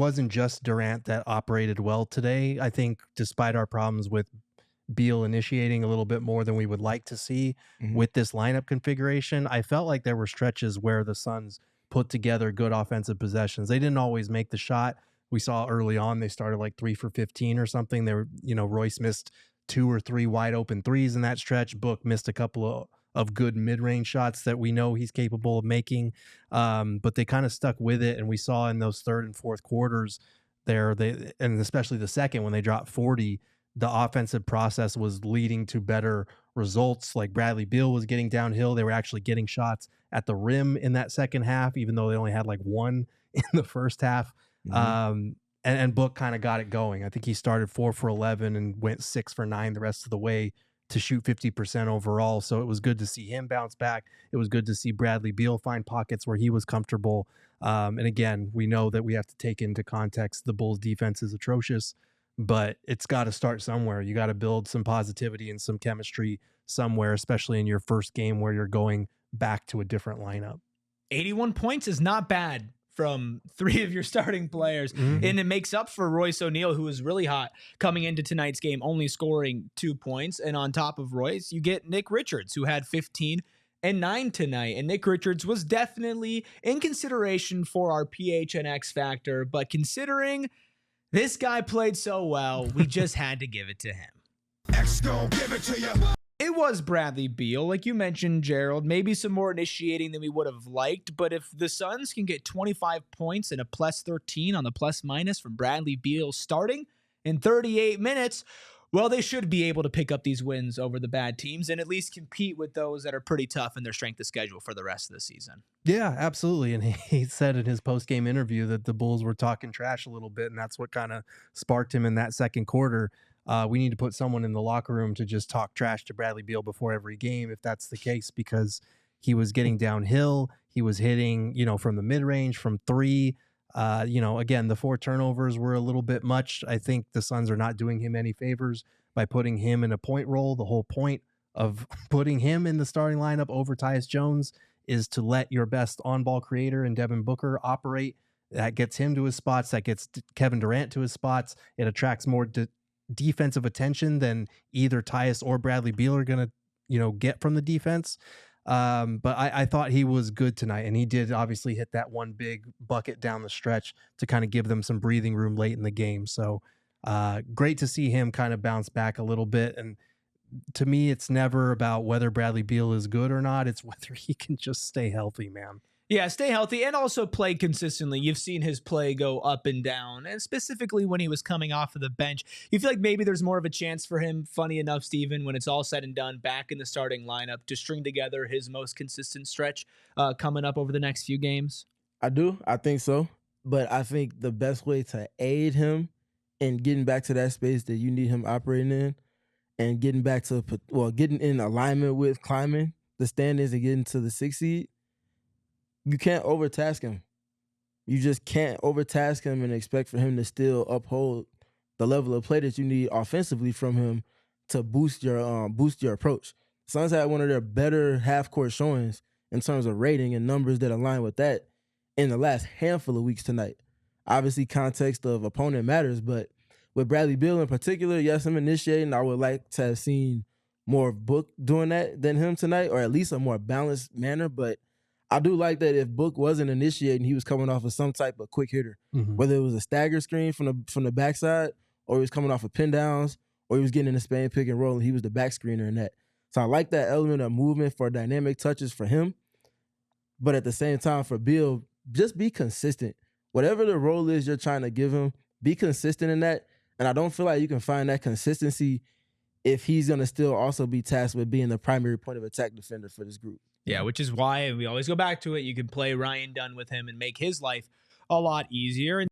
wasn't just Durant that operated well today. I think despite our problems with Beal initiating a little bit more than we would like to see with this lineup configuration, I felt like there were stretches where the Suns put together good offensive possessions. They didn't always make the shot. We saw early on they started like 3 for 15 or something. They were, Royce missed 2 or 3 wide open threes in that stretch. Book missed a couple of good mid-range shots that we know he's capable of making. But they kind of stuck with it, and we saw in those third and fourth quarters there, and especially the second when they dropped 40, the offensive process was leading to better results. Like Bradley Beal was getting downhill. They were actually getting shots at the rim in that second half, even though they only had like 1 in the first half. And Book kind of got it going. I think he started 4 for 11 and went 6 for 9 the rest of the way to shoot 50% overall. So it was good to see him bounce back. It was good to see Bradley Beal find pockets where he was comfortable. And again, we know that we have to take into context the Bulls defense is atrocious, but it's got to start somewhere. You got to build some positivity and some chemistry somewhere, especially in your first game where you're going back to a different lineup. 81 points is not bad from 3 of your starting players. And it makes up for Royce O'Neal, who was really hot coming into tonight's game, only scoring 2 points. And on top of Royce, you get Nick Richards, who had 15 and 9 tonight. And Nick Richards was definitely in consideration for our PHNX factor, but considering this guy played so well, we just had to give it to him. X gon' give it to you. It was Bradley Beal, like you mentioned, Gerald. Maybe some more initiating than we would have liked, but if the Suns can get 25 points and a plus 13 on the plus minus from Bradley Beal starting in 38 minutes, well, they should be able to pick up these wins over the bad teams and at least compete with those that are pretty tough in their strength of schedule for the rest of the season. Yeah, absolutely. And he said in his post-game interview that the Bulls were talking trash a little bit, and that's what kind of sparked him in that second quarter. We need to put someone in the locker room to just talk trash to Bradley Beal before every game, if that's the case, because he was getting downhill. He was hitting, from the mid-range, from 3. Again, the 4 turnovers were a little bit much. I think the Suns are not doing him any favors by putting him in a point role. The whole point of putting him in the starting lineup over Tyus Jones is to let your best on-ball creator and Devin Booker operate. That gets him to his spots. That gets Kevin Durant to his spots. It attracts more defensive attention than either Tyus or Bradley Beal are going to, get from the defense. But I thought he was good tonight, and he did obviously hit that one big bucket down the stretch to kind of give them some breathing room late in the game. So great to see him kind of bounce back a little bit. And to me, it's never about whether Bradley Beal is good or not. It's whether he can just stay healthy, man. Yeah, stay healthy and also play consistently. You've seen his play go up and down, and specifically when he was coming off of the bench. You feel like maybe there's more of a chance for him, funny enough, Steven, when it's all said and done, back in the starting lineup to string together his most consistent stretch coming up over the next few games? I do. I think so. But I think the best way to aid him in getting back to that space that you need him operating in and getting back to, getting in alignment with climbing the standings and getting to the 6th seed, you can't overtask him. You just can't overtask him and expect for him to still uphold the level of play that you need offensively from him to boost your approach. Suns had one of their better half-court showings in terms of rating and numbers that align with that in the last handful of weeks tonight. Obviously, context of opponent matters, but with Bradley Beal in particular, yes, I'm initiating. I would like to have seen more of Book doing that than him tonight, or at least a more balanced manner, but I do like that if Book wasn't initiating, he was coming off of some type of quick hitter, whether it was a stagger screen from the backside, or he was coming off of pin downs, or he was getting in the Spain pick and roll, and he was the back screener in that. So I like that element of movement for dynamic touches for him. But at the same time, for Beal, just be consistent. Whatever the role is you're trying to give him, be consistent in that. And I don't feel like you can find that consistency if he's going to still also be tasked with being the primary point of attack defender for this group. Yeah, which is why we always go back to it. You can play Ryan Dunn with him and make his life a lot easier.